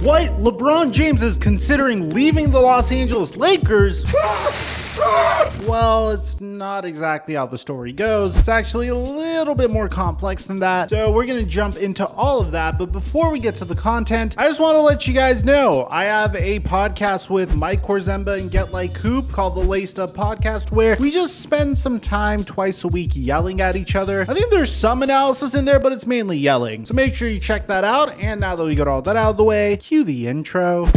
What? LeBron James is considering leaving the Los Angeles Lakers? Well, it's not exactly how the story goes. It's actually a little bit more complex than that. So we're going to jump into all of that. But before we get to the content, I just want to let you guys know I have a podcast with Mike Korzemba and Get Like Coop called the Laced Up Podcast, where we just spend some time twice a week yelling at each other. I think there's some analysis in there, but it's mainly yelling. So make sure you check that out. And now that we got all that out of the way, cue the intro.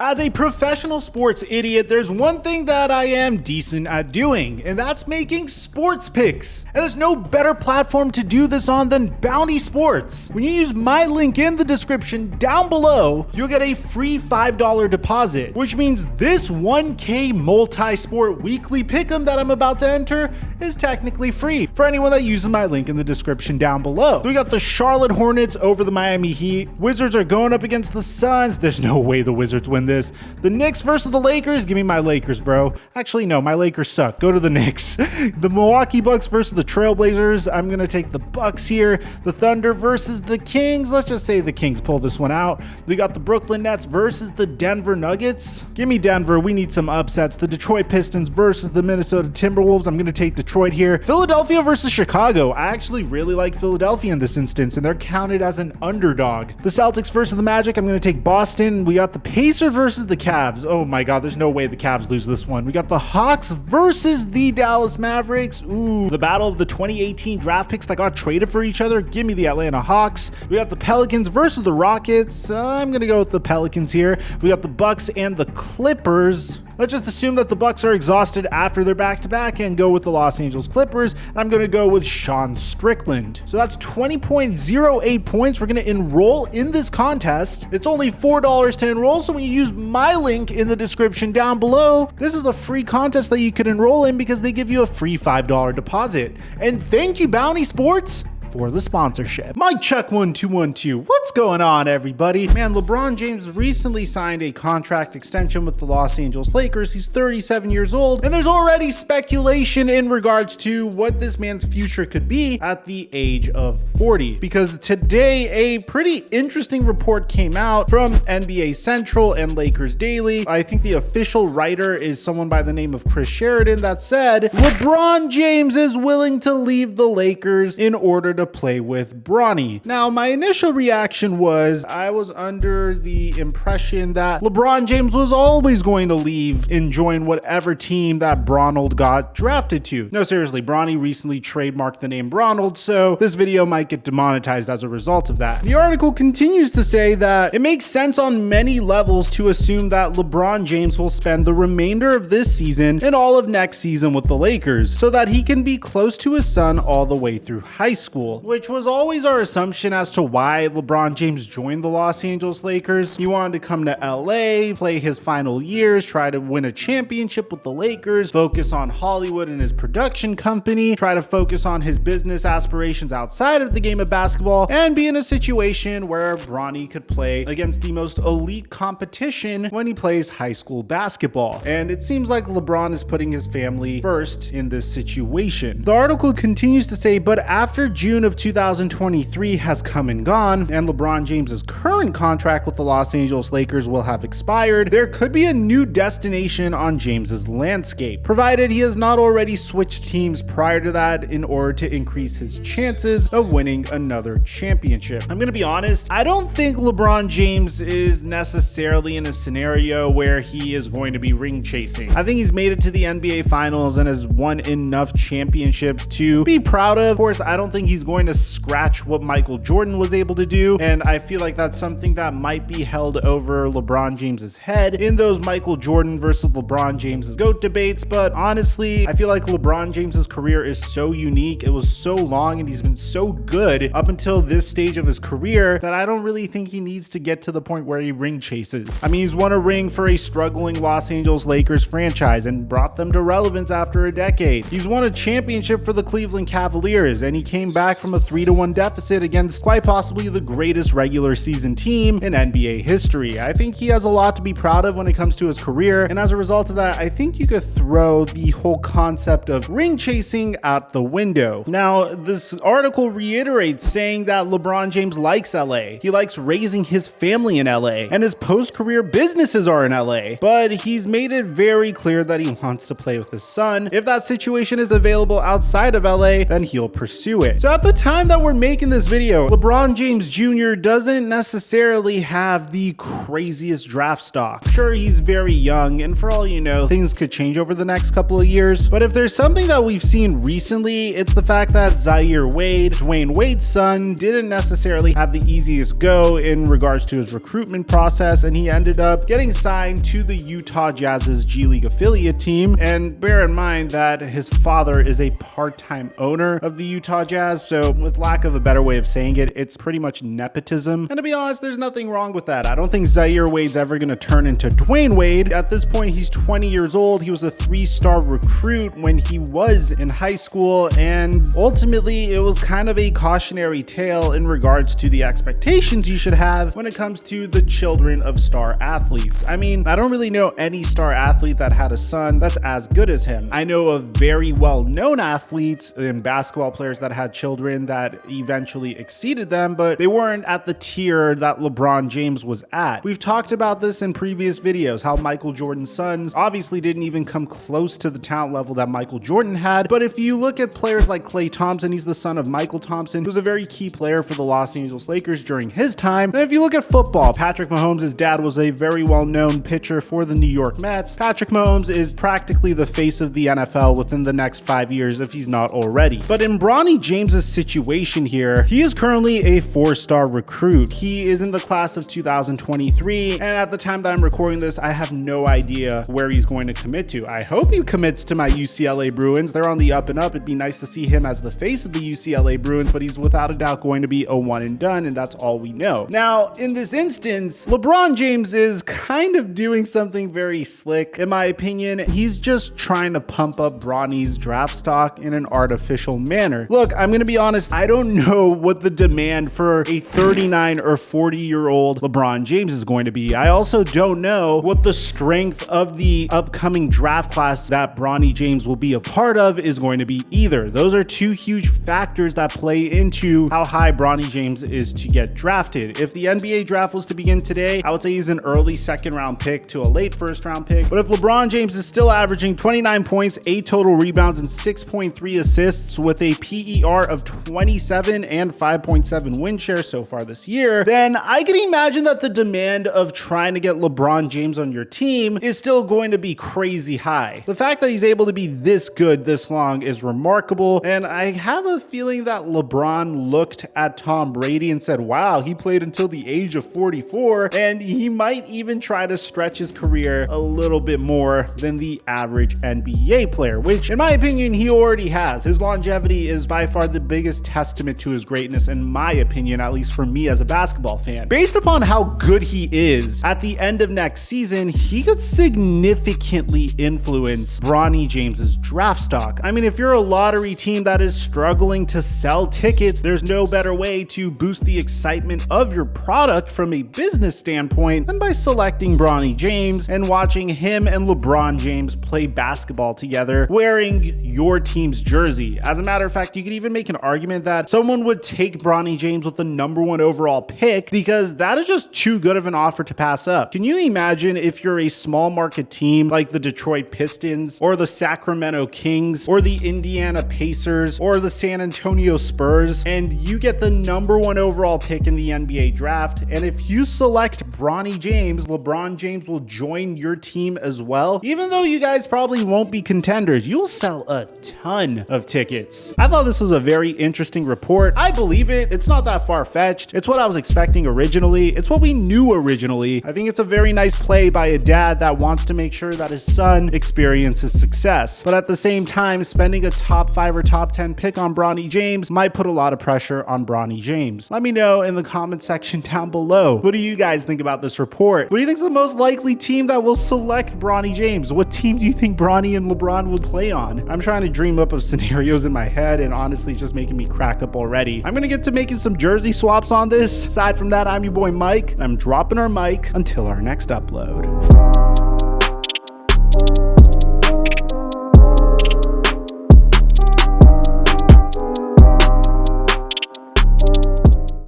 As a professional sports idiot, there's one thing that I am decent at doing, and that's making sports picks. And there's no better platform to do this on than Bounty Sports. When you use my link in the description down below, you'll get a free $5 deposit, which means this 1K multi-sport weekly pick'em that I'm about to enter is technically free for anyone that uses my link in the description down below. So we got the Charlotte Hornets over the Miami Heat. Wizards are going up against the Suns. There's no way the Wizards win this. The Knicks versus the Lakers. Give me my Lakers, bro. Actually, no, my Lakers suck. Go to the Knicks. The Milwaukee Bucks versus the Trailblazers. I'm going to take the Bucks here. The Thunder versus the Kings. Let's just say the Kings pull this one out. We got the Brooklyn Nets versus the Denver Nuggets. Give me Denver. We need some upsets. The Detroit Pistons versus the Minnesota Timberwolves. I'm going to take Detroit here. Philadelphia versus Chicago. I actually really like Philadelphia in this instance, and they're counted as an underdog. The Celtics versus the Magic. I'm going to take Boston. We got the Pacers versus the Cavs. Oh my God, there's no way the Cavs lose this one. We got the Hawks versus the Dallas Mavericks. Ooh, the battle of the 2018 draft picks that got traded for each other. Give me the Atlanta Hawks. We got the Pelicans versus the Rockets. I'm gonna go with the Pelicans here. We got the Bucks and the Clippers. Let's just assume that the Bucks are exhausted after their back-to-back and go with the Los Angeles Clippers. And I'm going to go with Sean Strickland. So that's 20.08 points. We're going to enroll in this contest. It's only $4 to enroll. So when you use my link in the description down below, this is a free contest that you can enroll in because they give you a free $5 deposit. And thank you, Bounty Sports, for the sponsorship. Mike check 1212. What's going on, everybody? Man, LeBron James recently signed a contract extension with the Los Angeles Lakers. He's 37 years old, and there's already speculation in regards to what this man's future could be at the age of 40. Because today, a pretty interesting report came out from NBA Central and Lakers Daily. I think the official writer is someone by the name of Chris Sheridan that said LeBron James is willing to leave the Lakers in order to play with Bronny. Now, my initial reaction was I was under the impression that LeBron James was always going to leave and join whatever team that Bronald got drafted to. No, seriously, Bronny recently trademarked the name Bronald, so this video might get demonetized as a result of that. The article continues to say that it makes sense on many levels to assume that LeBron James will spend the remainder of this season and all of next season with the Lakers so that he can be close to his son all the way through high school, which was always our assumption as to why LeBron James joined the Los Angeles Lakers. He wanted to come to LA, play his final years, try to win a championship with the Lakers, focus on Hollywood and his production company, try to focus on his business aspirations outside of the game of basketball, and be in a situation where Bronny could play against the most elite competition when he plays high school basketball. And it seems like LeBron is putting his family first in this situation. The article continues to say, but after June of 2023 has come and gone, and LeBron James's current contract with the Los Angeles Lakers will have expired, there could be a new destination on James's landscape, provided he has not already switched teams prior to that in order to increase his chances of winning another championship. I'm gonna be honest, I don't think LeBron James is necessarily in a scenario where he is going to be ring chasing. I think he's made it to the NBA Finals and has won enough championships to be proud of. Of course, I don't think he's going to scratch what Michael Jordan was able to do, and I feel like that's something that might be held over LeBron James's head in those Michael Jordan versus LeBron James's GOAT debates. But honestly, I feel like LeBron James's career is so unique, it was so long, and he's been so good up until this stage of his career that I don't really think he needs to get to the point where he ring chases. I mean, he's won a ring for a struggling Los Angeles Lakers franchise and brought them to relevance after a decade. He's won a championship for the Cleveland Cavaliers, and he came back from a 3-1 deficit against quite possibly the greatest regular season team in NBA history. I think he has a lot to be proud of when it comes to his career, and as a result of that, I think you could throw the whole concept of ring chasing out the window. Now, this article reiterates saying that LeBron James likes LA. He likes raising his family in LA, and his post-career businesses are in LA, but he's made it very clear that he wants to play with his son. If that situation is available outside of LA, then he'll pursue it. So at the time that we're making this video, LeBron James Jr. doesn't necessarily have the craziest draft stock. Sure, he's very young, and for all you know, things could change over the next couple of years, but if there's something that we've seen recently, it's the fact that Zaire Wade, Dwayne Wade's son, didn't necessarily have the easiest go in regards to his recruitment process, and he ended up getting signed to the Utah Jazz's G League affiliate team. And bear in mind that his father is a part-time owner of the Utah Jazz, so with lack of a better way of saying it, it's pretty much nepotism. And to be honest, there's nothing wrong with that. I don't think Zaire Wade's ever going to turn into Dwayne Wade. At this point, he's 20 years old. He was a 3-star recruit when he was in high school, and ultimately it was kind of a cautionary tale in regards to the expectations you should have when it comes to the children of star athletes. I mean, I don't really know any star athlete that had a son that's as good as him. I know of very well-known athletes and basketball players that had children that eventually exceeded them, but they weren't at the tier that LeBron James was at. We've talked about this in previous videos, how Michael Jordan's sons obviously didn't even come close to the talent level that Michael Jordan had. But if you look at players like Klay Thompson, he's the son of Michael Thompson, who was a very key player for the Los Angeles Lakers during his time. And if you look at football, Patrick Mahomes' dad was a very well-known pitcher for the New York Mets. Patrick Mahomes is practically the face of the NFL within the next 5 years if he's not already. But in Bronny James's situation here, he is currently a 4-star recruit. He is in the class of 2023, and at the time that I'm recording this, I have no idea where he's going to commit to. I hope he commits to my UCLA Bruins. They're on the up and up. It'd be nice to see him as the face of the UCLA Bruins, but he's without a doubt going to be a one and done, and that's all we know. Now, in this instance, LeBron James is kind of doing something very slick. In my opinion, he's just trying to pump up Bronny's draft stock in an artificial manner. Look, I'm going to be honest, I don't know what the demand for a 39 or 40-year-old LeBron James is going to be. I also don't know what the strength of the upcoming draft class that Bronny James will be a part of is going to be either. Those are two huge factors that play into how high Bronny James is to get drafted. If the NBA draft was to begin today, I would say he's an early second-round pick to a late first-round pick. But if LeBron James is still averaging 29 points, 8 total rebounds, and 6.3 assists with a PER of 27 and 5.7 win share so far this year, then I can imagine that the demand of trying to get LeBron James on your team is still going to be crazy high. The fact that he's able to be this good this long is remarkable, and I have a feeling that LeBron looked at Tom Brady and said, wow, he played until the age of 44, and he might even try to stretch his career a little bit more than the average NBA player, which in my opinion, he already has. His longevity is by far the biggest testament to his greatness, in my opinion, at least for me as a basketball fan. Based upon how good he is at the end of next season, he could significantly influence Bronny James's draft stock. I mean, if you're a lottery team that is struggling to sell tickets, there's no better way to boost the excitement of your product from a business standpoint than by selecting Bronny James and watching him and LeBron James play basketball together wearing your team's jersey. As a matter of fact, you could even make an argument that someone would take Bronny James with the #1 overall pick because that is just too good of an offer to pass up. Can you imagine if you're a small market team like the Detroit Pistons or the Sacramento Kings or the Indiana Pacers or the San Antonio Spurs, and you get the #1 overall pick in the NBA draft, and if you select Bronny James, LeBron James will join your team as well? Even though you guys probably won't be contenders, you'll sell a ton of tickets. I thought this was a very interesting report. I believe it. It's not that far-fetched. It's what I was expecting originally. It's what we knew originally. I think it's a very nice play by a dad that wants to make sure that his son experiences success. But at the same time, spending a top 5 or top 10 pick on Bronny James might put a lot of pressure on Bronny James. Let me know in the comment section down below. What do you guys think about this report? What do you think is the most likely team that will select Bronny James? What team do you think Bronny and LeBron would play on? I'm trying to dream up of scenarios in my head, and honestly, it's just making making me crack up already. I'm gonna get to making some jersey swaps on this. Aside from that, I'm your boy Mike. I'm dropping our mic until our next upload.